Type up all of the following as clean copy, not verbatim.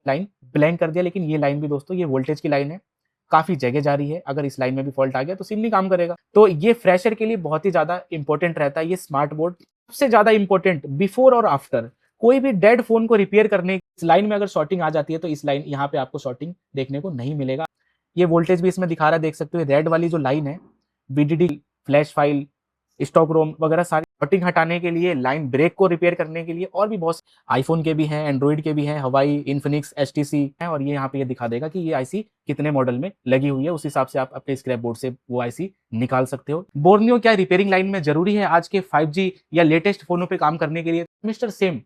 Line blank कर दिया, लेकिन ये लाइन भी दोस्तों ये वोल्टेज की लाइन है, काफी जगह जा रही है। अगर इस लाइन में भी फॉल्ट आ गया तो सिम नहीं काम करेगा। तो ये फ्रेशर के लिए बहुत ही ज्यादा इंपॉर्टेंट रहता है ये स्मार्ट बोर्ड। सबसे ज्यादा इंपॉर्टेंट बिफोर और आफ्टर, कोई भी डेड फोन को रिपेयर करने, इस लाइन में अगर शॉर्टिंग आ जाती है तो इस लाइन यहाँ पे आपको शॉर्टिंग देखने को नहीं मिलेगा। ये वोल्टेज भी इसमें दिखा रहा है, देख सकते हो रेड वाली जो लाइन है, VDD, फ्लैश फाइल, स्टॉक रोम वगैरह सारी शॉर्टिंग हटाने के लिए, लाइन ब्रेक को रिपेयर करने के लिए, और भी बहुत आईफोन के भी हैं, एंड्रॉइड के भी हैं, हवाई, इन्फिनिक्स, HTC है। और ये यहाँ पे ये दिखा देगा कि ये आईसी कितने मॉडल में लगी हुई है, उस हिसाब से आप अपने स्क्रैप बोर्ड से वो आईसी निकाल सकते हो। बोर्नियो क्या रिपेयरिंग लाइन में जरूरी है आज के 5G या लेटेस्ट फोनों पे काम करने के लिए? मिस्टर सेम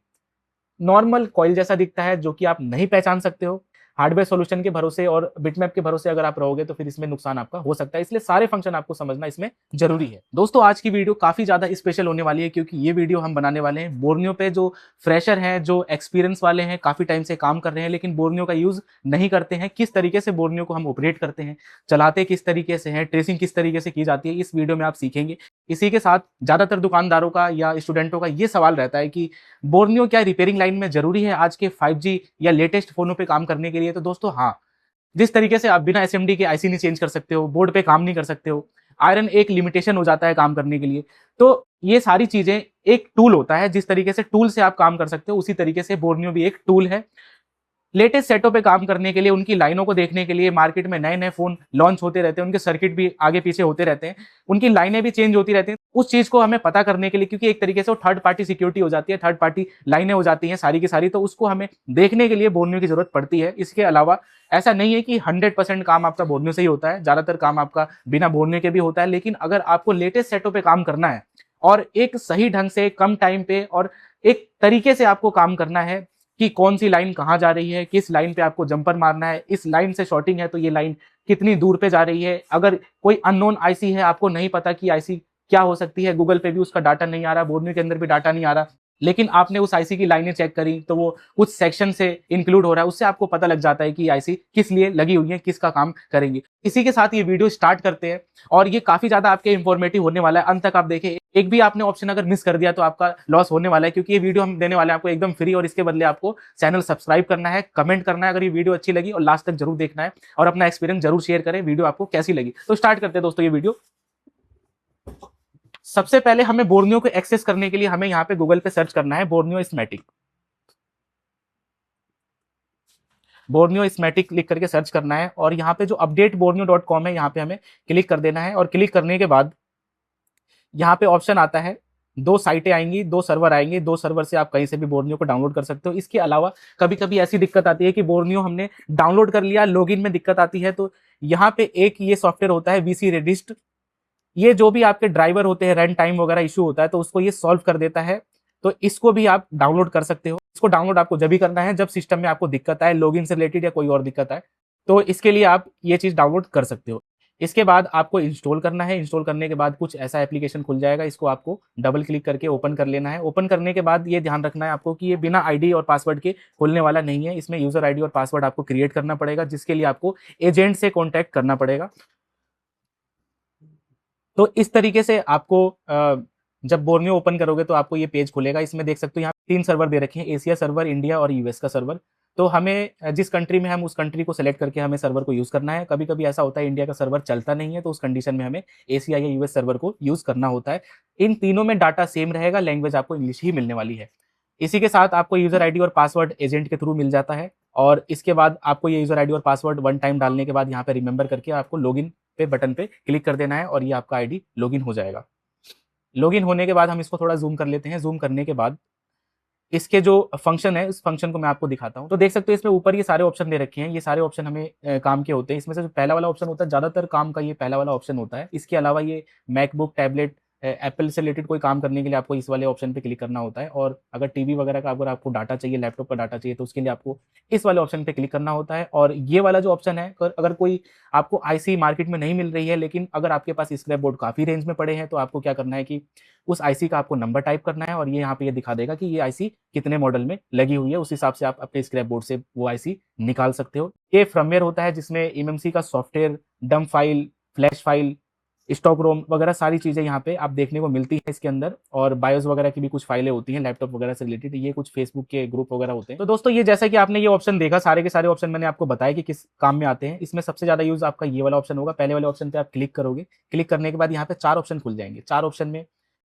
नॉर्मल कॉइल जैसा दिखता है, जो कि आप नहीं पहचान सकते हो। हार्डवेयर सॉल्यूशन के भरोसे और बिटमैप के भरोसे अगर आप रहोगे तो फिर इसमें नुकसान आपका हो सकता है, इसलिए सारे फंक्शन आपको समझना इसमें जरूरी है। दोस्तों आज की वीडियो काफी ज्यादा स्पेशल होने वाली है, क्योंकि ये वीडियो हम बनाने वाले हैं बोर्नियो पे, जो फ्रेशर हैं, जो एक्सपीरियंस वाले हैं, काफी टाइम से काम कर रहे हैं लेकिन बोर्नियो का यूज नहीं करते हैं। किस तरीके से बोर्नियो को हम ऑपरेट करते हैं, चलाते किस तरीके से हैं, ट्रेसिंग किस तरीके से की जाती है, इस वीडियो में आप सीखेंगे। इसी के साथ ज्यादातर दुकानदारों का या स्टूडेंटों का ये सवाल रहता है कि बोर्नियो क्या रिपेयरिंग लाइन में जरूरी है आज के 5G या लेटेस्ट फोनों पे काम करने के लिए? तो दोस्तों हाँ, जिस तरीके से आप बिना SMD के आईसी नहीं चेंज कर सकते हो, बोर्ड पे काम नहीं कर सकते हो, आयरन एक लिमिटेशन हो जाता है काम करने के लिए, तो ये सारी चीजें एक टूल होता है। जिस तरीके से टूल से आप काम कर सकते हो, उसी तरीके से बोर्नियो भी एक टूल है। लेटेस्ट सेटों पे काम करने के लिए, उनकी लाइनों को देखने के लिए, मार्केट में नए नए फोन लॉन्च होते रहते हैं, उनके सर्किट भी आगे पीछे होते रहते हैं, उनकी लाइनें भी चेंज होती रहती हैं। उस चीज को हमें पता करने के लिए, क्योंकि एक तरीके से वो थर्ड पार्टी सिक्योरिटी हो जाती है, थर्ड पार्टी लाइनें हो जाती हैं सारी की सारी, तो उसको हमें देखने के लिए बोर्नियो की जरूरत पड़ती है। इसके अलावा ऐसा नहीं है कि 100% काम आपका बोर्नियो से ही होता है, ज्यादातर काम आपका बिना बोर्नियो के भी होता है। लेकिन अगर आपको लेटेस्ट सेटों पे काम करना है और एक सही ढंग से, कम टाइम पे और एक तरीके से आपको काम करना है कि कौन सी लाइन कहाँ जा रही है, किस लाइन पे आपको जंपर मारना है, इस लाइन से शॉर्टिंग है तो ये लाइन कितनी दूर पे जा रही है, अगर कोई अननोन आईसी है, आपको नहीं पता कि आईसी क्या हो सकती है, गूगल पे भी उसका डाटा नहीं आ रहा, बोर्नियो के अंदर भी डाटा नहीं आ रहा, लेकिन आपने उस आईसी की लाइनें चेक करी तो वो कुछ सेक्शन से इंक्लूड हो रहा है, उससे आपको पता लग जाता है कि आईसी किस लिए लगी हुई है, किसका काम करेंगे। इसी के साथ ये वीडियो स्टार्ट करते हैं, और ये काफी ज्यादा आपके इंफॉर्मेटिव होने वाला है। अंत तक आप देखें, एक भी आपने ऑप्शन अगर मिस कर दिया तो आपका लॉस होने वाला है, क्योंकि ये वीडियो हम देने वाले हैं आपको एकदम फ्री, और इसके बदले आपको चैनल सब्सक्राइब करना है, कमेंट करना है अगर ये वीडियो अच्छी लगी, और लास्ट तक जरूर देखना है, और अपना एक्सपीरियंस जरूर शेयर करें वीडियो आपको कैसी लगी। तो स्टार्ट करते हैं दोस्तों ये वीडियो। सबसे पहले हमें बोर्नियो को एक्सेस करने के लिए हमें यहाँ पे गूगल पे सर्च करना है बोर्नियो स्मैटिक। बोर्नियो स्मैटिक लिख करके सर्च करना है, और यहाँ पे जो updateborneo.com है यहाँ पे हमें क्लिक कर देना है। और क्लिक करने के बाद यहाँ पे ऑप्शन आता है, दो साइटें आएंगी, दो सर्वर आएंगे, दो सर्वर से आप कहीं से भी बोर्नियो को डाउनलोड कर सकते हो। इसके अलावा कभी कभी ऐसी दिक्कत आती है कि बोर्नियो हमने डाउनलोड कर लिया, लॉगिन में दिक्कत आती है, तो यहाँ पे एक ये सॉफ्टवेयर होता है VC रेडिस्ट। ये जो भी आपके ड्राइवर होते हैं, रन टाइम वगैरह इशू होता है तो उसको ये सॉल्व कर देता है। तो इसको भी आप डाउनलोड कर सकते हो। इसको डाउनलोड आपको जब भी करना है जब सिस्टम में आपको दिक्कत आए, लॉगिन से रिलेटेड या कोई और दिक्कत आए, तो इसके लिए आप ये चीज डाउनलोड कर सकते हो। इसके बाद आपको इंस्टॉल करना है। इंस्टॉल करने के बाद कुछ ऐसा एप्लीकेशन खुल जाएगा, इसको आपको डबल क्लिक करके ओपन कर लेना है। ओपन करने के बाद ये ध्यान रखना है आपको कि ये बिना आईडी और पासवर्ड के खुलने वाला नहीं है। इसमें यूजर आईडी और पासवर्ड आपको क्रिएट करना पड़ेगा, जिसके लिए आपको एजेंट से कॉन्टैक्ट करना पड़ेगा। तो इस तरीके से आपको जब बोर्नियो ओपन करोगे तो आपको ये पेज खुलेगा। इसमें देख सकते हो यहाँ 3 सर्वर दे रखे हैं, एशिया सर्वर, इंडिया और यूएस का सर्वर। तो हमें जिस कंट्री में हम उस कंट्री को सेलेक्ट करके हमें सर्वर को यूज करना है। कभी कभी ऐसा होता है इंडिया का सर्वर चलता नहीं है, तो उस कंडीशन में हमें एशिया या यूएस सर्वर को यूज करना होता है। इन तीनों में डाटा सेम रहेगा, लैंग्वेज आपको इंग्लिश ही मिलने वाली है। इसी के साथ आपको यूजर आईडी और पासवर्ड एजेंट के थ्रू मिल जाता है, और इसके बाद आपको ये यूजर आईडी और पासवर्ड वन टाइम डालने के बाद यहाँ पे रिमेंबर करके आपको लॉगिन पे बटन पे क्लिक कर देना है, और ये आपका आईडी लॉगिन हो जाएगा। लॉगिन होने के बाद हम इसको थोड़ा जूम कर लेते हैं। जूम करने के बाद इसके जो फंक्शन है, उस फंक्शन को मैं आपको दिखाता हूं। तो देख सकते हो इसमें ऊपर ये सारे ऑप्शन दे रखे हैं। ये सारे ऑप्शन हमें काम के होते हैं। इसमें से जो पहला वाला ऑप्शन होता है, ज्यादातर काम का ये पहला वाला ऑप्शन होता है। इसके अलावा ये मैकबुक, टैबलेट, एप्पल से रिलेटेड कोई काम करने के लिए आपको इस वाले ऑप्शन पे क्लिक करना होता है। और अगर टीवी वगैरह का अगर आपको डाटा चाहिए, लैपटॉप का डाटा चाहिए, तो उसके लिए आपको इस वाले ऑप्शन पे क्लिक करना होता है। और ये वाला जो ऑप्शन है, अगर कोई आपको आईसी मार्केट में नहीं मिल रही है, लेकिन अगर आपके पास स्क्रैप बोर्ड काफी रेंज में पड़े हैं, तो आपको क्या करना है कि उस आईसी का आपको नंबर टाइप करना है, और ये यहाँ पे ये दिखा देगा कि ये आईसी कितने मॉडल में लगी हुई है। उस हिसाब से आप अपने स्क्रैप बोर्ड से वो आईसी निकाल सकते हो। ये फर्मवेयर होता है जिसमें एमएमसी का सॉफ्टवेयर, डम फाइल, फ्लैश फाइल, स्टॉक रोम वगैरह सारी चीज़ें यहाँ पे आप देखने को मिलती है इसके अंदर, और बायोस वगैरह की भी कुछ फाइलें होती हैं लैपटॉप वगैरह से रिलेटेड, ये कुछ फेसबुक के ग्रुप वगैरह होते हैं। तो दोस्तों ये जैसा कि आपने ये ऑप्शन देखा, सारे के सारे ऑप्शन मैंने आपको बताया कि किस काम में आते हैं। इसमें सबसे ज़्यादा यूज़ आपका ये वाला ऑप्शन होगा। पहले वाले ऑप्शन पे आप क्लिक करोगे, क्लिक करने के बाद यहाँ पे 4 ऑप्शन खुल जाएंगे। 4 ऑप्शन में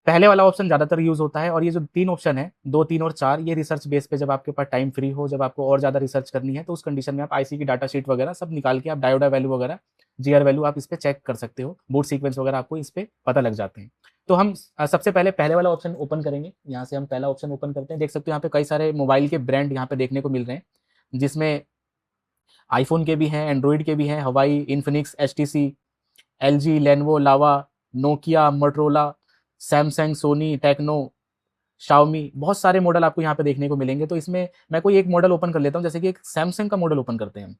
पहले वाला ऑप्शन ज़्यादातर यूज़ होता है, और ये जो 3 ऑप्शन है 2, 3 और 4, ये रिसर्च बेस पे जब आपके पास टाइम फ्री हो, जब आपको और ज़्यादा रिसर्च करनी है, तो उस कंडीशन में आप आईसी की डाटा शीट वगैरह सब निकाल के आप डायोडा वैल्यू वगैरह, जीआर वैल्यू आप इस पे चेक कर सकते हो। बूट सीक्वेंस वगैरह आपको इस पे पता लग जाते हैं। तो हम सबसे पहले पहले वाला ऑप्शन ओपन करेंगे। यहाँ से हम पहला ऑप्शन ओपन करते हैं। देख सकते हो यहाँ पे कई सारे मोबाइल के ब्रांड यहाँ पे देखने को मिल रहे हैं, जिसमें आईफोन के भी हैं, एंड्रॉइड के भी हैं, Huawei, Infinix, HTC, LG, Lenovo, Lava, Nokia, Motorola, Samsung, Sony, Tecno, Xiaomi, बहुत सारे मॉडल आपको यहाँ पे देखने को मिलेंगे। तो इसमें मैं कोई एक मॉडल ओपन कर लेता हूँ, जैसे कि एक सैमसंग का मॉडल ओपन करते हैं हम।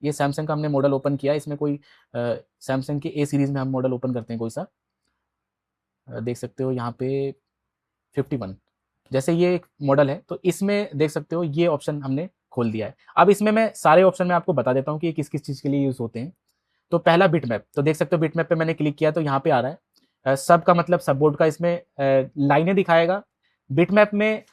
ये सैमसंग का हमने मॉडल ओपन किया, इसमें कोई सैमसंग के ए सीरीज में हम मॉडल ओपन करते हैं कोई सा। देख सकते हो यहाँ पे 51, जैसे ये एक मॉडल है, तो इसमें देख सकते हो ये ऑप्शन हमने खोल दिया है। अब इसमें मैं सारे ऑप्शन में आपको बता देता हूँ कि ये किस किस चीज़ के लिए यूज़ होते हैं। तो पहला बिटमैप, तो देख सकते हो बिटमैप पे मैंने क्लिक किया तो यहाँ पे आ रहा है सब का मतलब सब बोर्ड का इसमें लाइनें दिखाएगा। बिटमैप में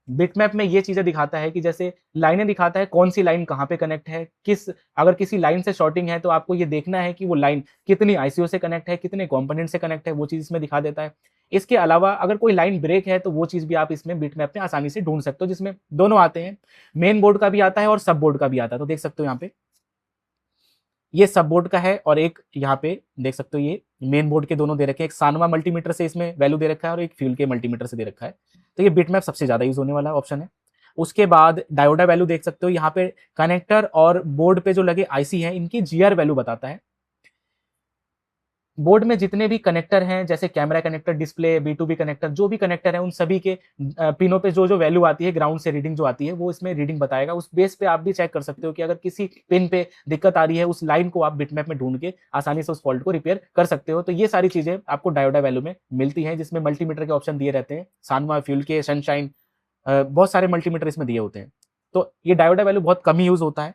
बिटमैप में ये चीजें दिखाता है कि जैसे लाइनें दिखाता है कौन सी लाइन कहाँ पे कनेक्ट है, किस अगर किसी लाइन से शॉर्टिंग है तो आपको ये देखना है कि वो लाइन कितनी आईसीओ से कनेक्ट है, कितने कंपोनेंट से कनेक्ट है, वो चीज इसमें दिखा देता है। इसके अलावा अगर कोई लाइन ब्रेक है तो वो चीज भी आप इसमें बिटमैप में आसानी से ढूंढ सकते हो, जिसमें दोनों आते हैं, मेन बोर्ड का भी आता है और सब बोर्ड का भी आता है। तो देख सकते हो यहाँ पे ये सब बोर्ड का है, और एक यहाँ पे देख सकते हो ये मेन बोर्ड के दोनों दे रखे हैं। एक सानवा मल्टीमीटर से इसमें वैल्यू दे रखा है और एक फ्यूल के मल्टीमीटर से दे रखा है। तो ये बिटमैप सबसे ज्यादा यूज होने वाला ऑप्शन है। उसके बाद डायोडा वैल्यू देख सकते हो यहाँ पे, कनेक्टर और बोर्ड पे जो लगे आईसी है इनकी जीआर वैल्यू बताता है। बोर्ड में जितने भी कनेक्टर हैं, जैसे camera connector, display, B2B connector, जो भी कनेक्टर है उन सभी के पिनों पे जो जो वैल्यू आती है, ग्राउंड से रीडिंग जो आती है, वो इसमें रीडिंग बताएगा। उस बेस पे आप भी चेक कर सकते हो कि अगर किसी पिन पे दिक्कत आ रही है, उस लाइन को आप बिटमैप में ढूंढ के आसानी से उस फॉल्ट को रिपेयर कर सकते हो। तो ये सारी चीजें आपको डायोडा वैल्यू में मिलती है, जिसमें मल्टीमीटर के ऑप्शन दिए रहते हैं, सानवा, फ्यूल के, सनशाइन, बहुत सारे मल्टीमीटर इसमें दिए होते हैं। तो ये डायोडा वैल्यू बहुत कम ही यूज होता है।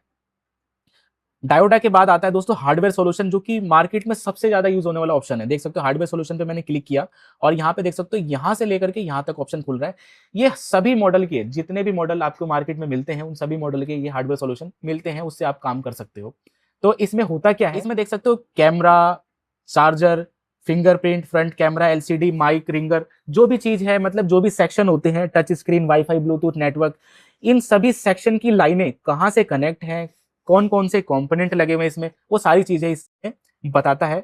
डायोडा के बाद आता है दोस्तों हार्डवेयर सॉल्यूशन, जो कि मार्केट में सबसे ज्यादा यूज होने वाला ऑप्शन है। देख सकते हो हार्डवेयर सॉल्यूशन पे मैंने क्लिक किया और यहाँ पे देख सकते हो यहाँ से लेकर के यहाँ तक ऑप्शन खुल रहा है। ये सभी मॉडल के, जितने भी मॉडल आपको मार्केट में मिलते हैं उन सभी मॉडल के ये हार्डवेयर सॉल्यूशन मिलते हैं, उससे आप काम कर सकते हो। तो इसमें होता क्या है, इसमें देख सकते हो camera, charger, fingerprint, front camera, LCD, mic, ringer, जो भी चीज है, मतलब जो भी सेक्शन होते हैं, touch screen, wifi, Bluetooth, network, इन सभी सेक्शन की लाइनें कहाँ से कनेक्ट हैं, कौन कौन से कंपोनेंट लगे हुए हैं इसमें, वो सारी चीजें इसमें बताता है।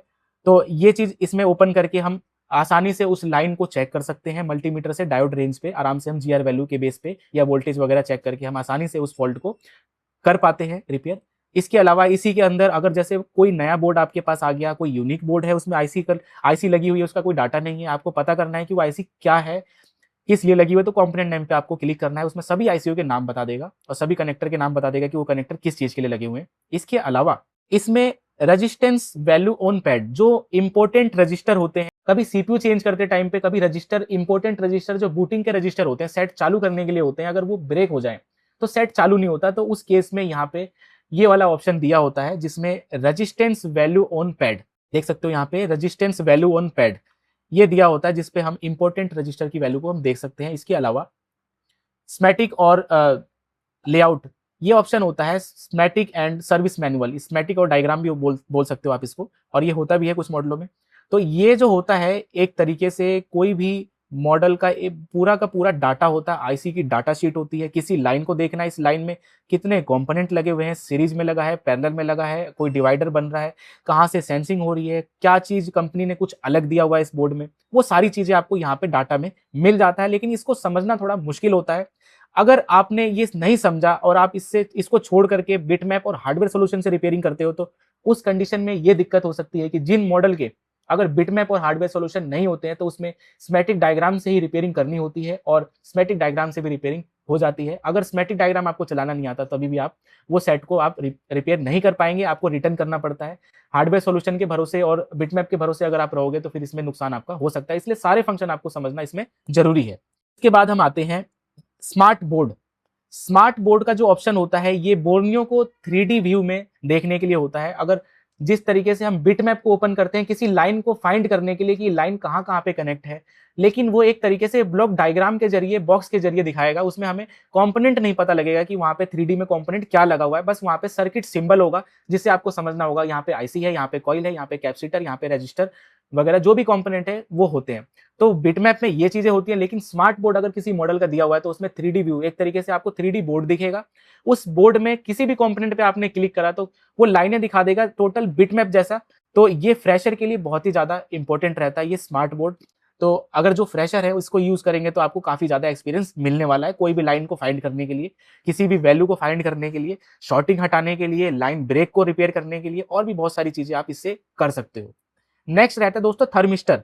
तो ये चीज इसमें ओपन करके हम आसानी से उस लाइन को चेक कर सकते हैं मल्टीमीटर से, डायोड रेंज पे आराम से हम जीआर वैल्यू के बेस पे या वोल्टेज वगैरह चेक करके हम आसानी से उस फॉल्ट को कर पाते हैं रिपेयर। इसके अलावा इसी के अंदर अगर जैसे कोई नया बोर्ड आपके पास आ गया, कोई यूनिक बोर्ड है, उसमें आईसी लगी हुई है, उसका कोई डाटा नहीं है, आपको पता करना है कि वो आईसी क्या है, किस लिए लगी हुई है, तो कंपोनेंट नेम पे आपको क्लिक करना है। उसमें सभी आईसीयू के नाम बता देगा और सभी कनेक्टर के नाम बता देगा कि वो कनेक्टर किस चीज के लिए लगे हुए हैं। इसके अलावा इसमें रजिस्टेंस वैल्यू ऑन पैड, जो इंपोर्टेंट रजिस्टर होते हैं, कभी सीपीयू चेंज करते टाइम पे, कभी रजिस्टर, इंपोर्टेंट रजिस्टर जो बूटिंग के रजिस्टर होते हैं, सेट चालू करने के लिए होते हैं, अगर वो ब्रेक हो जाए तो सेट चालू नहीं होता, तो उस केस में यहाँ पे ये वाला ऑप्शन दिया होता है, जिसमें रजिस्टेंस वैल्यू ऑन पैड, देख सकते हो यहाँ पे रजिस्टेंस वैल्यू ऑन पैड ये दिया होता है, जिसपे हम इंपोर्टेंट रजिस्टर की वैल्यू को हम देख सकते हैं। इसके अलावा स्मैटिक और लेआउट, ये ऑप्शन होता है स्मैटिक एंड सर्विस मैनुअल, स्मैटिक और डायग्राम भी बोल सकते हो आप इसको, और ये होता भी है कुछ मॉडलों में। तो ये जो होता है एक तरीके से कोई भी मॉडल का एक पूरा का पूरा डाटा होता है, आईसी की डाटा शीट होती है। किसी लाइन को देखना है, इस लाइन में कितने कंपोनेंट लगे हुए हैं, सीरीज में लगा है, पैरेलल में लगा है, कोई डिवाइडर बन रहा है, कहाँ से सेंसिंग हो रही है, क्या चीज कंपनी ने कुछ अलग दिया हुआ है इस बोर्ड में, वो सारी चीजें आपको यहाँ पे डाटा में मिल जाता है। लेकिन इसको समझना थोड़ा मुश्किल होता है। अगर आपने ये नहीं समझा और आप इसको छोड़ करके बिटमैप और हार्डवेयर सॉल्यूशन से रिपेयरिंग करते हो, तो उस कंडीशन में ये दिक्कत हो सकती है कि जिन मॉडल के अगर बिटमैप और हार्डवेयर सॉल्यूशन नहीं होते हैं, तो उसमें स्मैटिक डायग्राम से ही रिपेयरिंग करनी होती है, और स्मैटिक डायग्राम से भी रिपेयरिंग हो जाती है। अगर स्मैटिक डायग्राम आपको चलाना नहीं आता, तभी भी आप वो सेट को आप रिपेयर नहीं कर पाएंगे, आपको रिटर्न करना पड़ता है। हार्डवेयर सॉल्यूशन के भरोसे और बिटमैप के भरोसे अगर आप रहोगे तो फिर इसमें नुकसान आपका हो सकता है। इसलिए सारे फंक्शन आपको समझना इसमें जरूरी है। इसके बाद हम आते हैं स्मार्ट बोर्ड। स्मार्ट बोर्ड का जो ऑप्शन होता है, ये बोर्नियों को 3D व्यू में देखने के लिए होता है। अगर जिस तरीके से हम बिटमैप को ओपन करते हैं किसी लाइन को फाइंड करने के लिए कि लाइन कहाँ कहाँ पे कनेक्ट है, लेकिन वो एक तरीके से ब्लॉक डायग्राम के जरिए, बॉक्स के जरिए दिखाएगा। उसमें हमें कंपोनेंट नहीं पता लगेगा कि वहां पे 3D में कंपोनेंट क्या लगा हुआ है, बस वहां पे सर्किट सिंबल होगा जिससे आपको समझना होगा यहाँ पे आईसी है, यहाँ पे कॉइल है, यहाँ पे कैपेसिटर, यहाँ पे रजिस्टर वगैरह जो भी कंपोनेंट है वो होते हैं। तो बिटमैप में ये चीजें होती हैं। लेकिन स्मार्ट बोर्ड अगर किसी मॉडल का दिया हुआ है तो उसमें 3D व्यू, एक तरीके से आपको 3D बोर्ड दिखेगा। उस बोर्ड में किसी भी कंपोनेंट पे आपने क्लिक करा तो वो लाइनें दिखा देगा टोटल बिटमैप जैसा। तो ये फ्रेशर के लिए बहुत ही ज्यादा इंपॉर्टेंट रहता है ये स्मार्ट बोर्ड। तो अगर जो फ्रेशर है उसको यूज करेंगे तो आपको काफी ज्यादा एक्सपीरियंस मिलने वाला है, कोई भी लाइन को फाइंड करने के लिए, किसी भी वैल्यू को फाइंड करने के लिए, शॉर्टिंग हटाने के लिए, लाइन ब्रेक को रिपेयर करने के लिए, और भी बहुत सारी चीजें आप इससे कर सकते हो। नेक्स्ट रहता है दोस्तों थर्मिस्टर।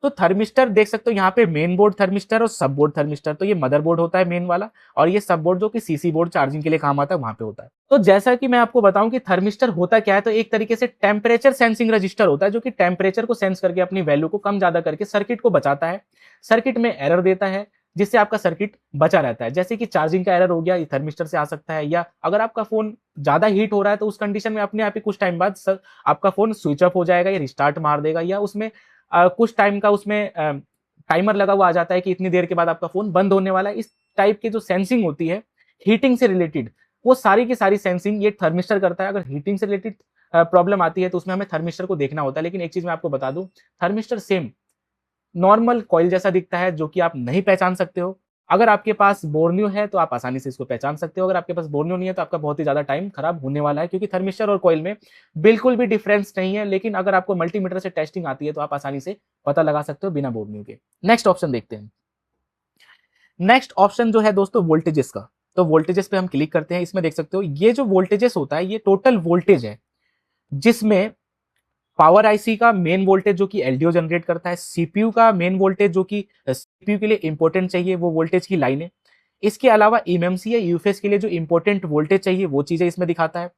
तो थर्मिस्टर देख सकते हो यहाँ पे मेन बोर्ड थर्मिस्टर और सब बोर्ड थर्मिस्टर। तो ये मदरबोर्ड होता है मेन वाला, और ये सब बोर्ड जो कि सीसी बोर्ड चार्जिंग के लिए काम आता है वहां पे होता है। तो जैसा कि मैं आपको बताऊं कि थर्मिस्टर होता क्या है, तो एक तरीके से टेम्परेचर सेंसिंग रजिस्टर होता है जो कि टेम्परेचर को सेंस करके अपनी वैल्यू को कम ज्यादा करके सर्किट को बचाता है, सर्किट में एरर देता है, जिससे आपका सर्किट बचा रहता है। जैसे कि चार्जिंग का एरर हो गया, ये थर्मिस्टर से आ सकता है, या अगर आपका फोन ज्यादा हीट हो रहा है तो उस कंडीशन में अपने आप ही कुछ टाइम बाद आपका फोन स्विच ऑफ हो जाएगा या रिस्टार्ट मार देगा, या उसमें कुछ टाइम का उसमें टाइमर लगा हुआ आ जाता है कि इतनी देर के बाद आपका फोन बंद होने वाला है। इस टाइप की जो सेंसिंग होती है हीटिंग से रिलेटेड, वो सारी की सारी सेंसिंग ये थर्मिस्टर करता है। अगर हीटिंग से रिलेटेड प्रॉब्लम आती है तो उसमें हमें थर्मिस्टर को देखना होता है। लेकिन एक चीज मैं आपको बता दूं, थर्मिस्टर सेम नॉर्मल कॉइल जैसा दिखता है जो कि आप नहीं पहचान सकते हो। अगर आपके पास बोर्नियो है तो आप आसानी से इसको पहचान सकते हो, अगर आपके पास बोर्नियो नहीं है तो आपका बहुत ही ज्यादा टाइम खराब होने वाला है, क्योंकि थर्मिस्टर और कॉइल में बिल्कुल भी डिफरेंस नहीं है। लेकिन अगर आपको मल्टीमीटर से टेस्टिंग आती है तो आप आसानी से पता लगा सकते हो बिना बोर्नियो के। नेक्स्ट ऑप्शन देखते हैं। नेक्स्ट ऑप्शन जो है दोस्तों वोल्टेजेस का। तो वोल्टेजेस पे हम क्लिक करते हैं। इसमें देख सकते हो ये जो वोल्टेजेस होता है ये टोटल वोल्टेज है, जिसमें पावर आईसी का मेन वोल्टेज जो कि एलडीओ जनरेट करता है, सीपीयू का मेन वोल्टेज जो कि सीपीयू के लिए इंपॉर्टेंट चाहिए वो वोल्टेज की लाइन है। इसके अलावा एमएमसी या यूएफएस के लिए जो इंपॉर्टेंट वोल्टेज चाहिए वो चीजें इसमें दिखाता है।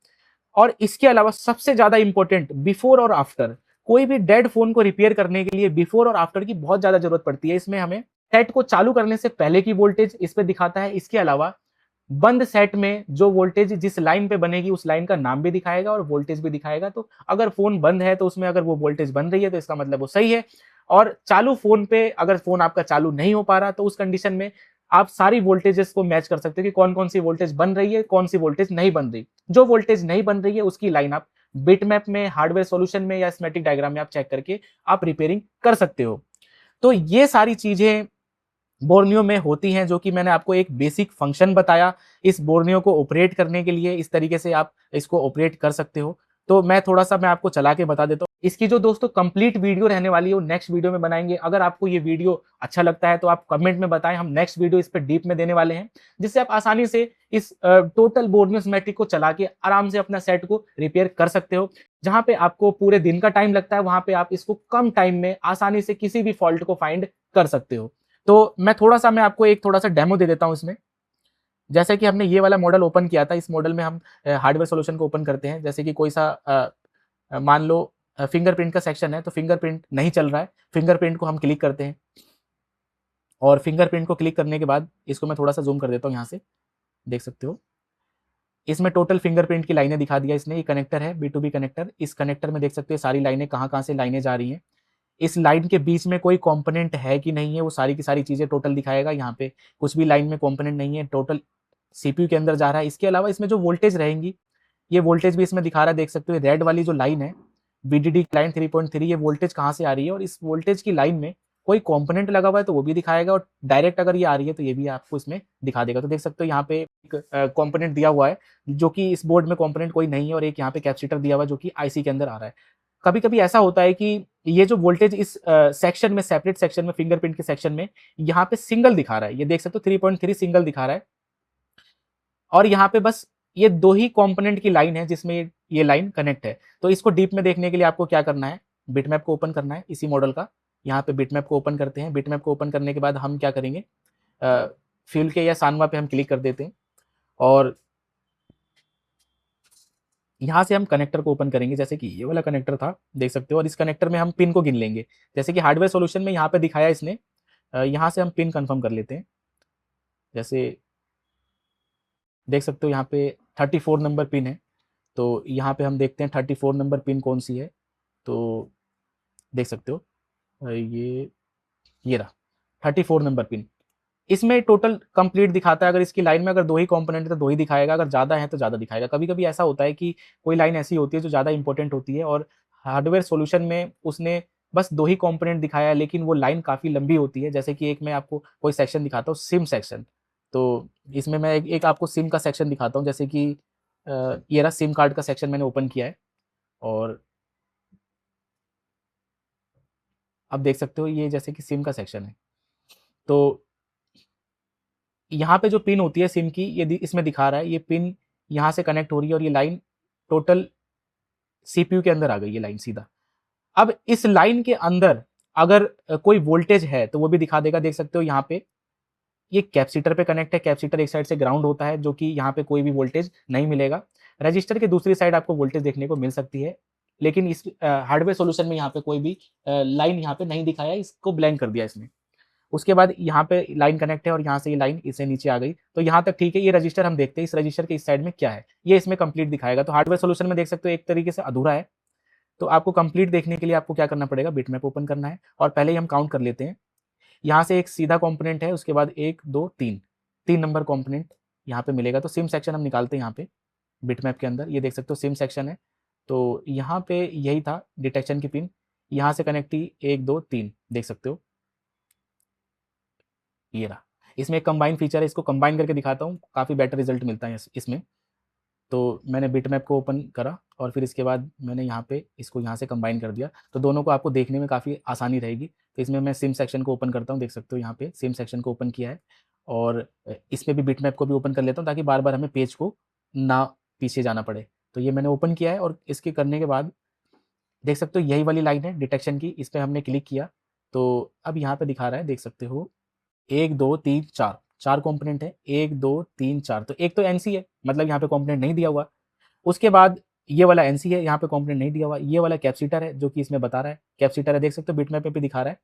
और इसके अलावा सबसे ज्यादा इंपॉर्टेंट बिफोर और आफ्टर, कोई भी डेड फोन को रिपेयर करने के लिए बिफोर और आफ्टर की बहुत ज्यादा जरूरत पड़ती है। इसमें हमें सेट को चालू करने से पहले की वोल्टेज इस पे दिखाता है। इसके अलावा बंद सेट में जो वोल्टेज जिस लाइन पे बनेगी उस लाइन का नाम भी दिखाएगा और वोल्टेज भी दिखाएगा। तो अगर फोन बंद है तो उसमें अगर वो वोल्टेज बन रही है तो इसका मतलब वो सही है। और चालू फोन पे अगर फोन आपका चालू नहीं हो पा रहा तो उस कंडीशन में आप सारी वोल्टेजेस को मैच कर सकते हो कि कौन कौन सी वोल्टेज बन रही है, कौन सी वोल्टेज नहीं बन रही। जो वोल्टेज नहीं बन रही है उसकी लाइन आप बिटमैप में, हार्डवेयर सॉल्यूशन में या स्कीमेटिक डायग्राम में आप चेक करके आप रिपेयरिंग कर सकते हो। तो ये सारी चीजें बोर्नियो में होती हैं, जो कि मैंने आपको एक बेसिक फंक्शन बताया। इस बोर्नियो को ऑपरेट करने के लिए इस तरीके से आप इसको ऑपरेट कर सकते हो। तो मैं आपको चला के बता देता हूँ। इसकी जो दोस्तों कंप्लीट वीडियो रहने वाली है वो नेक्स्ट वीडियो में बनाएंगे। अगर आपको ये वीडियो अच्छा लगता है तो आप कमेंट में बताएं, हम नेक्स्ट वीडियो इस पर डीप में देने वाले हैं, जिससे आप आसानी से इस टोटल बोर्नियो स्कीमेटिक को चला के आराम से अपना सेट को रिपेयर कर सकते हो। जहां पे आपको पूरे दिन का टाइम लगता है वहां पे आप इसको कम टाइम में आसानी से किसी भी फॉल्ट को फाइंड कर सकते हो। तो मैं आपको एक थोड़ा सा डेमो दे देता हूं इसमें। जैसे कि हमने ये वाला मॉडल ओपन किया था, इस मॉडल में हम हार्डवेयर सॉल्यूशन को ओपन करते हैं। जैसे कि कोई सा मान लो फिंगरप्रिंट का सेक्शन है, तो फिंगरप्रिंट नहीं चल रहा है, फिंगरप्रिंट को हम क्लिक करते हैं। और फिंगरप्रिंट को क्लिक करने के बाद इसको मैं थोड़ा सा जूम कर देता हूँ, यहाँ से देख सकते हो इसमें टोटल फिंगरप्रिंट की लाइनें दिखा दिया इसने। ये कनेक्टर है B2B कनेक्टर, इस कनेक्टर में देख सकते हो सारी लाइनें कहाँ कहाँ से लाइनें जा रही हैं। इस लाइन के बीच में कोई कंपोनेंट है कि नहीं है वो सारी की सारी चीजें टोटल दिखाएगा। यहाँ पे कुछ भी लाइन में कंपोनेंट नहीं है, टोटल सीपीयू के अंदर जा रहा है। इसके अलावा इसमें जो वोल्टेज रहेंगी ये वोल्टेज भी इसमें दिखा रहा है, देख सकते हो रेड वाली जो लाइन है VDD लाइन 3.3, ये वोल्टेज कहाँ से आ रही है, और इस वोल्टेज की लाइन में कोई कंपोनेंट लगा हुआ है तो वो भी दिखाएगा, और डायरेक्ट अगर ये आ रही है तो ये भी आपको इसमें दिखा देगा। तो देख सकते हो यहाँ पे एक कंपोनेंट दिया हुआ है जो कि इस बोर्ड में कंपोनेंट कोई नहीं है, और एक यहाँ पे कैपेसिटर दिया हुआ है जो कि आईसी के अंदर आ रहा है। कभी कभी ऐसा होता है कि ये जो वोल्टेज इस सेक्शन में, सेपरेट सेक्शन में, फिंगरप्रिंट के सेक्शन में यहाँ पे सिंगल दिखा रहा है, ये देख सकते हो 3.3 सिंगल दिखा रहा है। और यहाँ पे बस ये दो ही कंपोनेंट की लाइन है जिसमें ये लाइन कनेक्ट है। तो इसको डीप में देखने के लिए आपको क्या करना है, बिटमैप को ओपन करना है इसी मॉडल का। यहाँ पे बिटमैप को ओपन करते हैं। बिटमैप को ओपन करने के बाद हम क्या करेंगे, फ्यूल के या सानवा पे हम क्लिक कर देते हैं, और यहाँ से हम कनेक्टर को ओपन करेंगे। जैसे कि ये वाला कनेक्टर था, देख सकते हो, और इस कनेक्टर में हम पिन को गिन लेंगे। जैसे कि हार्डवेयर सॉल्यूशन में यहाँ पे दिखाया इसने, यहाँ से हम पिन कंफर्म कर लेते हैं। जैसे देख सकते हो यहाँ पे 34 नंबर पिन है। तो यहाँ पे हम देखते हैं 34 नंबर पिन कौन सी है, तो देख सकते हो ये रहा 34 नंबर पिन। इसमें टोटल कंप्लीट दिखाता है। अगर इसकी लाइन में अगर दो ही कंपोनेंट है तो दो ही दिखाएगा, अगर ज़्यादा है तो ज़्यादा दिखाएगा। कभी कभी ऐसा होता है कि कोई लाइन ऐसी होती है जो ज़्यादा इंपॉर्टेंट होती है और हार्डवेयर सॉल्यूशन में उसने बस दो ही कंपोनेंट दिखाया है, लेकिन वो लाइन काफ़ी लंबी होती है। जैसे कि एक मैं आपको कोई सेक्शन दिखाता हूँ, सिम सेक्शन। तो इसमें मैं एक आपको सिम का सेक्शन दिखाता हूँ। जैसे कि ये रहा सिम कार्ड का सेक्शन मैंने ओपन किया है और अब देख सकते हो ये जैसे कि सिम का सेक्शन है। तो यहाँ पे जो पिन होती है सिम की, ये इसमें दिखा रहा है ये पिन यहाँ से कनेक्ट हो रही है और ये लाइन टोटल सीपीयू के अंदर आ गई, ये लाइन सीधा। अब इस लाइन के अंदर अगर कोई वोल्टेज है तो वो भी दिखा देगा। देख सकते हो यहाँ पे ये कैपेसिटर पे कनेक्ट है। कैपेसिटर एक साइड से ग्राउंड होता है, जो कि यहाँ पे कोई भी वोल्टेज नहीं मिलेगा। रजिस्टर के दूसरी साइड आपको वोल्टेज देखने को मिल सकती है, लेकिन इस हार्डवेयर सॉल्यूशन में यहाँ पे कोई भी लाइन यहाँ पे नहीं दिखाया, इसको ब्लैंक कर दिया इसने। उसके बाद यहाँ पे लाइन कनेक्ट है और यहाँ से ये लाइन इसे नीचे आ गई, तो यहाँ तक ठीक है। ये रजिस्टर हम देखते हैं, इस रजिस्टर के इस साइड में क्या है ये इसमें कंप्लीट दिखाएगा। तो हार्डवेयर सॉल्यूशन में देख सकते हो एक तरीके से अधूरा है। तो आपको कंप्लीट देखने के लिए आपको क्या करना पड़ेगा, बिटमैप ओपन करना है और पहले ही हम काउंट कर लेते हैं। यहाँ से एक सीधा कंपोनेंट है, उसके बाद 1 2 3 3 नंबर कंपोनेंट यहाँ पे मिलेगा। तो सिम सेक्शन हम निकालते हैं यहाँ पे बिटमैप के अंदर। ये देख सकते हो सिम सेक्शन है। तो यहाँ पे यही था डिटेक्शन की पिन, यहाँ से कनेक्ट थी 1 2 3, देख सकते हो ये रहा। इसमें एक कंबाइन फीचर है, इसको कंबाइन करके दिखाता हूँ, काफ़ी बेटर रिजल्ट मिलता है इसमें। तो मैंने बिटमैप को ओपन करा और फिर इसके बाद मैंने यहाँ पे इसको यहाँ से कंबाइन कर दिया, तो दोनों को आपको देखने में काफ़ी आसानी रहेगी। तो इसमें मैं सिम सेक्शन को ओपन करता हूँ, देख सकते हो यहाँ पे सिम सेक्शन को ओपन किया है और इसमें भी बिटमैप को भी ओपन कर लेता हूँ ताकि बार बार हमें पेज को ना पीछे जाना पड़े। तो ये मैंने ओपन किया है और इसके करने के बाद देख सकते हो यही वाली लाइन है डिटेक्शन की, इस पर हमने क्लिक किया तो अब यहाँ पे दिखा रहा है, देख सकते हो 1 2 3 4 4 कंपोनेंट है, 1 2 3 4। तो एक तो एनसी है, मतलब यहाँ पे कंपोनेंट नहीं दिया हुआ। उसके बाद ये वाला एनसी है, यहाँ पे कंपोनेंट नहीं दिया हुआ। ये वाला कैपेसिटर है जो कि इसमें बता रहा है कैपेसिटर है, देख सकते हो बिटमैप पे भी दिखा रहा है।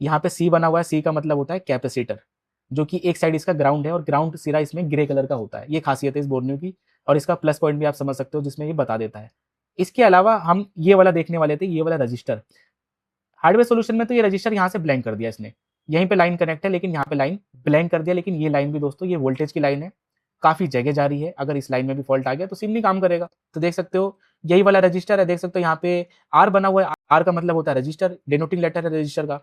यहाँ पे सी बना हुआ है, सी का मतलब होता है कैपेसिटर, जो कि एक साइड इसका ग्राउंड है और ग्राउंड सिरा इसमें ग्रे कलर का होता है। ये खासियत है इस बोर्नियो की और इसका प्लस पॉइंट भी आप समझ सकते हो जिसमें ये बता देता है। इसके अलावा हम ये वाला देखने वाले थे, ये वाला रजिस्टर। हार्डवेयर सॉल्यूशन में तो ये रजिस्टर यहाँ से ब्लैंक कर दिया इसने, यहीं पे लाइन कनेक्ट है लेकिन यहाँ पे लाइन ब्लैंक कर दिया। लेकिन ये लाइन भी दोस्तों ये वोल्टेज की लाइन है, काफी जगह जा रही है। अगर इस लाइन में भी फॉल्ट आ गया तो सिम नहीं काम करेगा। तो देख सकते हो यही वाला रजिस्टर है, देख सकते हो यहाँ पे आर बना हुआ है। आर का मतलब होता है रजिस्टर, डिनोटिंग लेटर है रजिस्टर का।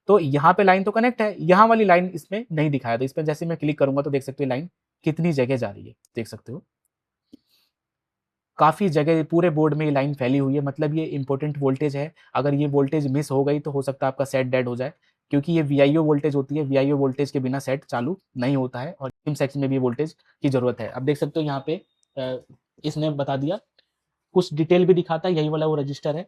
तो यहाँ पे लाइन तो कनेक्ट है, यहाँ वाली लाइन इसमें नहीं दिखाया। तो इस पर जैसे मैं क्लिक करूंगा तो देख सकते हो लाइन कितनी जगह जा रही है, देख सकते हो काफ़ी जगह पूरे बोर्ड में ये लाइन फैली हुई है। मतलब ये इंपॉर्टेंट वोल्टेज है, अगर ये वोल्टेज मिस हो गई तो हो सकता है आपका सेट डेड हो जाए, क्योंकि ये वीआईओ वोल्टेज होती है। वीआईओ वोल्टेज के बिना सेट चालू नहीं होता है और सिम सेक्शन में भी वोल्टेज की जरूरत है। अब देख सकते हो यहाँ पे इसने बता दिया, कुछ डिटेल भी दिखाता है, यही वाला वो रजिस्टर है।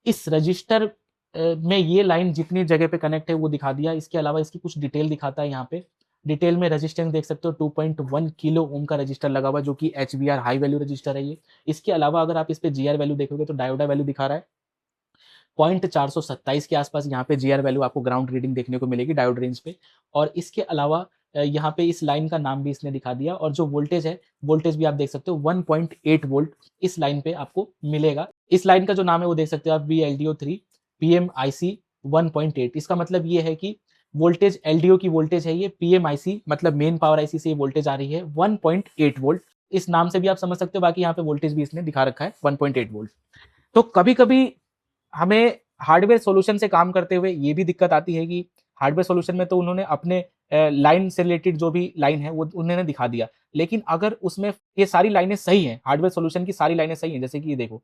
इस रजिस्टर में ये लाइन जितनी जगह पे कनेक्ट है वो दिखा दिया। इसके अलावा इसकी कुछ डिटेल दिखाता है। यहाँ पे डिटेल में रेजिस्टेंस देख सकते हो 2.1 किलो ओम का रजिस्टर लगा हुआ है, जो कि HVR हाई वैल्यू रजिस्टर है ये। इसके अलावा अगर आप इस पे GR वैल्यू देखोगे तो डायोडा वैल्यू दिखा रहा है 0.427 के आसपास। यहाँ पे GR वैल्यू आपको ग्राउंड रीडिंग देखने को मिलेगी डायोड रेंज पे। और इसके अलावा यहाँ पे इस लाइन का नाम भी इसने दिखा दिया और जो वोल्टेज है, वोल्टेज भी आप देख सकते हो 1.8 वोल्ट इस लाइन पे आपको मिलेगा। इस लाइन का जो नाम है वो देख सकते हो आप, VLDO3 PMIC 1.8। इसका मतलब ये है कि वोल्टेज LDO की वोल्टेज है ये, PMIC मतलब मेन पावर IC से ये वोल्टेज आ रही है 1.8 वोल्ट। इस नाम से भी आप समझ सकते हो। बाकी यहाँ पे वोल्टेज भी इसने दिखा रखा है 1.8 वोल्ट। तो कभी कभी हमें हार्डवेयर सॉल्यूशन से काम करते हुए ये भी दिक्कत आती है कि हार्डवेयर सॉल्यूशन में तो उन्होंने अपने लाइन से रिलेटेड जो भी लाइन है वो उन्होंने दिखा दिया, लेकिन अगर उसमें ये सारी लाइनें सही हैं, हार्डवेयर सॉल्यूशन की सारी लाइनें सही हैं, जैसे कि ये देखो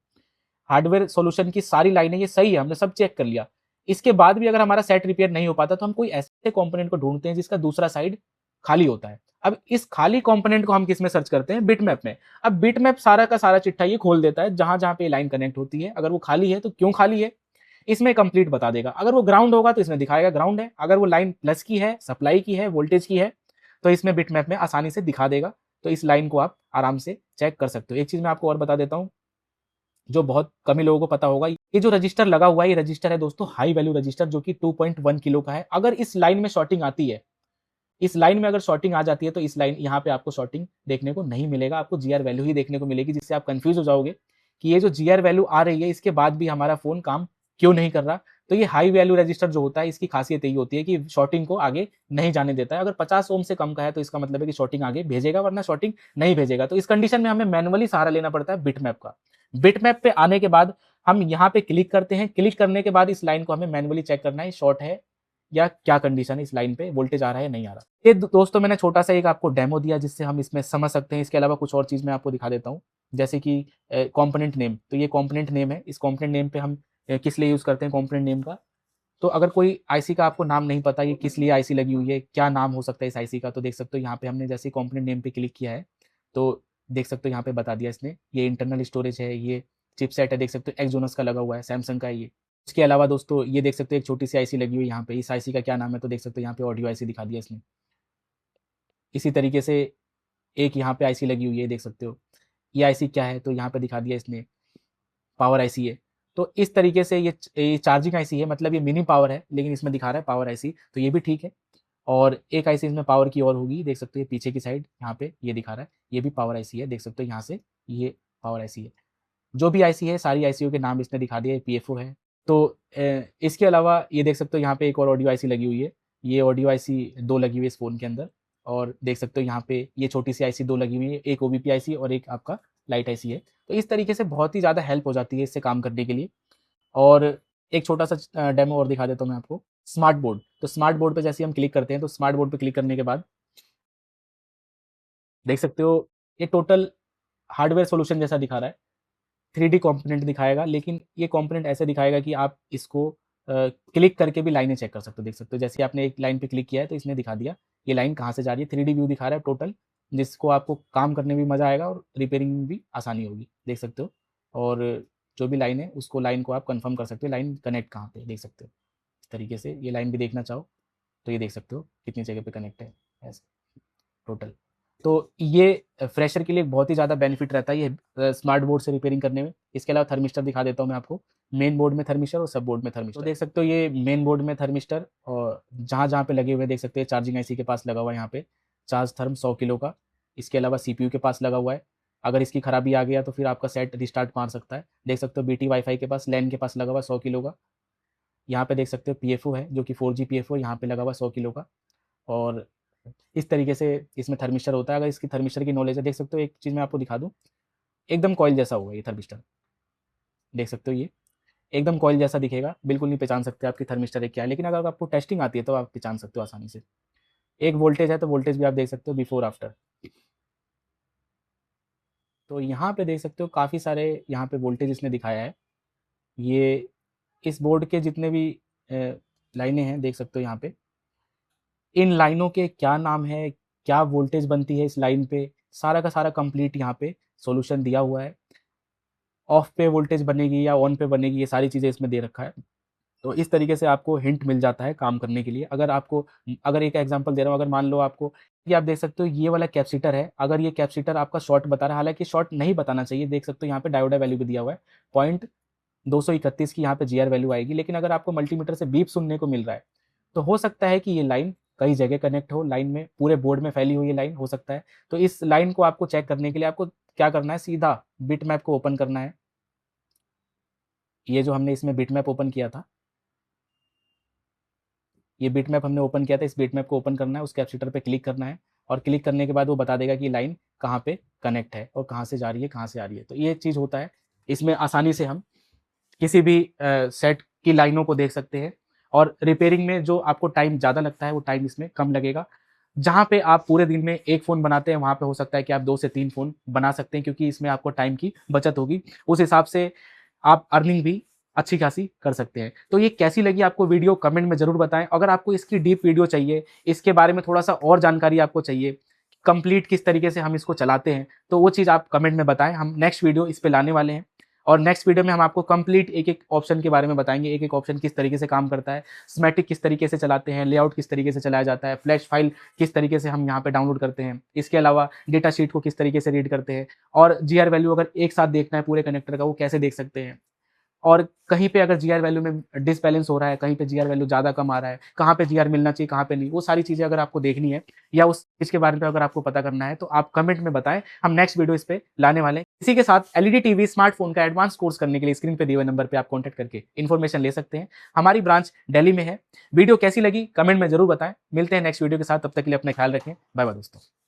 हार्डवेयर सॉल्यूशन की सारी लाइनें ये सही है, हमने सब चेक कर लिया, इसके बाद भी अगर हमारा सेट रिपेयर नहीं हो पाता तो हम कोई ऐसे कंपोनेंट को ढूंढते हैं जिसका दूसरा साइड खाली होता है। अब इस खाली कंपोनेंट को हम किस में सर्च करते हैं, बिटमैप में। अब बिटमैप सारा का सारा चिट्ठा ये खोल देता है, जहां जहां पे लाइन कनेक्ट होती है अगर वो खाली है तो क्यों खाली है इसमें कंप्लीट बता देगा। अगर वो ग्राउंड होगा तो इसमें दिखाएगा ग्राउंड है, अगर वो लाइन प्लस की है, सप्लाई की है, वोल्टेज की है, तो इसमें बिटमैप में आसानी से दिखा देगा। तो इस लाइन को आप आराम से चेक कर सकते हो। एक चीज मैं आपको और बता देता हूँ जो बहुत कम ही लोगों को पता होगा, ये जो रजिस्टर लगा हुआ है ये रजिस्टर है दोस्तों हाई वैल्यू रजिस्टर, जो कि 2.1 किलो का है। अगर इस लाइन में शॉर्टिंग आती है इस लाइन में अगर शॉर्टिंग आ जाती है तो इस लाइन यहाँ पे आपको शॉर्टिंग देखने को नहीं मिलेगा, आपको जीआर वैल्यू ही देखने को मिलेगी, जिससे आप कंफ्यूज हो जाओगे कि ये जो जीआर वैल्यू आ रही है इसके बाद भी हमारा फोन काम क्यों नहीं कर रहा। तो ये हाई वैल्यू रजिस्टर जो होता है इसकी खासियत यही होती है कि शॉर्टिंग को आगे नहीं जाने देता है। अगर 50 ओम से कम का है तो इसका मतलब है कि शॉर्टिंग आगे भेजेगा, वरना शॉर्टिंग नहीं भेजेगा। तो इस कंडीशन में हमें मैनुअली सहारा लेना पड़ता है बिटमैप का। बिटमैप पे आने के बाद हम यहाँ पे क्लिक करते हैं, क्लिक करने के बाद इस लाइन को हमें मैनुअली चेक करना है शॉर्ट है या क्या कंडीशन है, इस लाइन पे वोल्टेज आ रहा है नहीं आ रहा। ये दोस्तों मैंने छोटा सा एक आपको डेमो दिया जिससे हम इसमें समझ सकते हैं। इसके अलावा कुछ और चीज मैं आपको दिखा देता हूँ, जैसे कि कंपोनेंट नेम। तो ये कंपोनेंट नेम है, इस कंपोनेंट नेम पे हम किस लिए यूज करते हैं कंपोनेंट नेम का। तो अगर कोई आईसी का आपको नाम नहीं पता, ये किस लिए आईसी लगी हुई है, क्या नाम हो सकता है इस आईसी का, तो देख सकते हो यहाँ पे हमने जैसे कंपोनेंट नेम पे क्लिक किया है तो देख सकते हो यहाँ पे बता दिया इसने, ये इंटरनल स्टोरेज है, ये चिपसेट है, देख सकते हो एक्सोनस का लगा हुआ है, सैमसंग का है ये। इसके अलावा दोस्तों ये देख सकते हो एक छोटी सी आईसी लगी हुई है यहाँ पे, इस आईसी का क्या नाम है, तो देख सकते हो यहाँ पे ऑडियो आईसी दिखा दिया इसने। इसी तरीके से एक यहाँ पे आईसी लगी हुई है, देख सकते हो ये आईसी क्या है, तो यहाँ पे दिखा दिया इसने पावर आईसी है। तो इस तरीके से ये चार्जिंग आईसी है, मतलब ये मिनी पावर है लेकिन इसमें दिखा रहा है पावर आईसी, तो ये भी ठीक है। और एक आईसी इसमें पावर की और होगी, देख सकते हो पीछे की साइड यहाँ पे ये दिखा रहा है, ये भी पावर आईसी है, देख सकते हो यहाँ से ये पावर आईसी है। जो भी आईसी है सारी आईसीओ के नाम इसने दिखा दिए, पीएफओ है। तो इसके अलावा ये देख सकते हो यहाँ पे एक और ऑडियो आईसी लगी हुई है, ये ऑडियो आईसी दो लगी हुई है इस फोन के अंदर। और देख सकते हो यहाँ पे ये छोटी सी आईसी दो लगी हुई है, एक ओबीपी आईसी और एक आपका लाइट आईसी है। तो इस तरीके से बहुत ही ज़्यादा हेल्प हो जाती है इससे काम करने के लिए। और एक छोटा सा डेमो और दिखा देता हूँ मैं आपको, स्मार्ट बोर्ड। तो स्मार्ट बोर्ड पे जैसे हम क्लिक करते हैं तो स्मार्ट बोर्ड पे क्लिक करने के बाद देख सकते हो ये टोटल हार्डवेयर सॉल्यूशन जैसा दिखा रहा है, 3D कंपोनेंट दिखाएगा, लेकिन ये कंपोनेंट ऐसे दिखाएगा कि आप इसको क्लिक करके भी लाइनें चेक कर सकते हो। देख सकते हो जैसे आपने एक लाइन पे क्लिक किया है तो इसने दिखा दिया ये लाइन कहाँ से जा रही है, 3D व्यू दिखा रहा है टोटल, जिसको आपको काम करने में भी मजा आएगा और रिपेयरिंग में भी आसानी होगी, देख सकते हो। और जो भी लाइन है उसको लाइन को आप कंफर्म कर सकते हो, लाइन कनेक्ट कहाँ पे, देख सकते हो इस तरीके से। ये लाइन भी देखना चाहो तो ये देख सकते हो कितनी जगह पे कनेक्ट है ऐसे टोटल। तो ये फ्रेशर के लिए बहुत ही ज़्यादा बेनिफिट रहता है ये स्मार्ट बोर्ड से रिपेयरिंग करने में। इसके अलावा थर्मिस्टर दिखा देता हूँ मैं आपको, मेन बोर्ड में थर्मिस्टर और सब बोर्ड में थर्मिस्टर। तो देख सकते हो ये मेन बोर्ड में थर्मिस्टर, और जहाँ जहाँ पे लगे हुए देख सकते हैं, चार्जिंग आईसी के पास लगा हुआ है यहाँ पे चार्ज थर्म 100 किलो का। इसके अलावा सीपीयू के पास लगा हुआ है, अगर इसकी खराबी आ गया तो फिर आपका सेट रिस्टार्ट मार सकता है। देख सकते हो बीटी वाईफाई के पास, लैन के पास लगा हुआ 100 किलो का। यहाँ पे देख सकते हो पीएफओ है जो कि 4G पीएफओ यहाँ पे लगा हुआ 100 किलो का। और इस तरीके से इसमें थर्मिस्टर होता है। अगर इसकी थर्मिस्टर की नॉलेज है, देख सकते हो एक चीज़ मैं आपको दिखा दूँ, एकदम कॉइल जैसा होगा ये थर्मिस्टर, देख सकते हो ये एकदम कॉइल जैसा दिखेगा, बिल्कुल नहीं पहचान सकते आपकी थर्मिस्टर है क्या है, लेकिन अगर आपको टेस्टिंग आती है तो आप पहचान सकते हो आसानी से। एक वोल्टेज है तो वोल्टेज भी आप देख सकते हो बिफोर आफ्टर। तो यहाँ पे देख सकते हो काफ़ी सारे यहाँ पे वोल्टेज इसने दिखाया है। ये इस बोर्ड के जितने भी लाइनें हैं देख सकते हो यहाँ पे, इन लाइनों के क्या नाम है, क्या वोल्टेज बनती है इस लाइन पे, सारा का सारा कंप्लीट यहाँ पे सॉल्यूशन दिया हुआ है। ऑफ पे वोल्टेज बनेगी या ऑन पे बनेगी, ये सारी चीज़ें इसमें दे रखा है। तो इस तरीके से आपको हिंट मिल जाता है काम करने के लिए। अगर आपको, अगर एक एग्जांपल दे रहा हूँ, अगर मान लो आपको ये आप देख सकते हो ये वाला कैपेसिटर है, अगर ये कैपेसिटर आपका शॉर्ट बता रहा है, हालांकि शॉर्ट नहीं बताना चाहिए, देख सकते हो यहाँ पे डायोडा वैल्यू भी दिया हुआ है, पॉइंट 231 की यहाँ पे जीआर वैल्यू आएगी। लेकिन अगर आपको मल्टीमीटर से बीप सुनने को मिल रहा है तो हो सकता है कि ये लाइन कई जगह कनेक्ट हो, लाइन में पूरे बोर्ड में फैली हुई लाइन हो सकता है। तो इस लाइन को आपको चेक करने के लिए आपको क्या करना है, सीधा बिटमैप को ओपन करना है। ये जो हमने इसमें बिटमैप ओपन किया था, ये बिटमैप हमने ओपन किया था, इस बिटमैप को ओपन करना है, उस कैपेसिटर पे क्लिक करना है, और क्लिक करने के बाद वो बता देगा कि लाइन कहाँ पे कनेक्ट है और कहाँ से जा रही है, कहाँ से आ रही है। तो ये चीज़ होता है, इसमें आसानी से हम किसी भी सेट की लाइनों को देख सकते हैं। और रिपेयरिंग में जो आपको टाइम ज़्यादा लगता है वो टाइम इसमें कम लगेगा। जहाँ पे आप पूरे दिन में एक फ़ोन बनाते हैं वहाँ पे हो सकता है कि आप 2 से 3 फ़ोन बना सकते हैं, क्योंकि इसमें आपको टाइम की बचत होगी। उस हिसाब से आप अर्निंग भी अच्छी खासी कर सकते हैं। तो ये कैसी लगी आपको वीडियो, कमेंट में ज़रूर बताएं। अगर आपको इसकी डीप वीडियो चाहिए, इसके बारे में थोड़ा सा और जानकारी आपको चाहिए, कंप्लीट किस तरीके से हम इसको चलाते हैं, तो वो चीज़ आप कमेंट में बताएं। हम नेक्स्ट वीडियो इस पे लाने वाले हैं, और नेक्स्ट वीडियो में हम आपको कंप्लीट एक एक ऑप्शन के बारे में बताएंगे, एक एक ऑप्शन किस तरीके से काम करता है, स्मैटिक किस तरीके से चलाते हैं, लेआउट किस तरीके से चलाया जाता है, फ्लैश फाइल किस तरीके से हम यहाँ पे डाउनलोड करते हैं, इसके अलावा डेटा शीट को किस तरीके से रीड करते हैं, और जीआर वैल्यू अगर एक साथ देखना है पूरे कनेक्टर का वो कैसे देख सकते हैं। और कहीं पे अगर जीआर वैल्यू में डिसबैलेंस हो रहा है, कहीं पे जीआर वैल्यू ज़्यादा कम आ रहा है, कहाँ पे जीआर मिलना चाहिए, कहाँ पे नहीं, वो सारी चीज़ें अगर आपको देखनी है या उस चीज़ के बारे में अगर आपको पता करना है तो आप कमेंट में बताएं, हम नेक्स्ट वीडियो इस पे लाने वाले हैं। इसी के साथ एलईडी टीवी स्मार्टफोन का एडवांस कोर्स करने के लिए स्क्रीन पे दिए हुए नंबर पे आप कॉन्टैक्ट करके इन्फॉर्मेशन ले सकते हैं। हमारी ब्रांच दिल्ली में है। वीडियो कैसी लगी कमेंट में जरूर बताएं। मिलते हैं नेक्स्ट वीडियो के साथ, तब तक के लिए अपना ख्याल रखें। बाय बाय दोस्तों।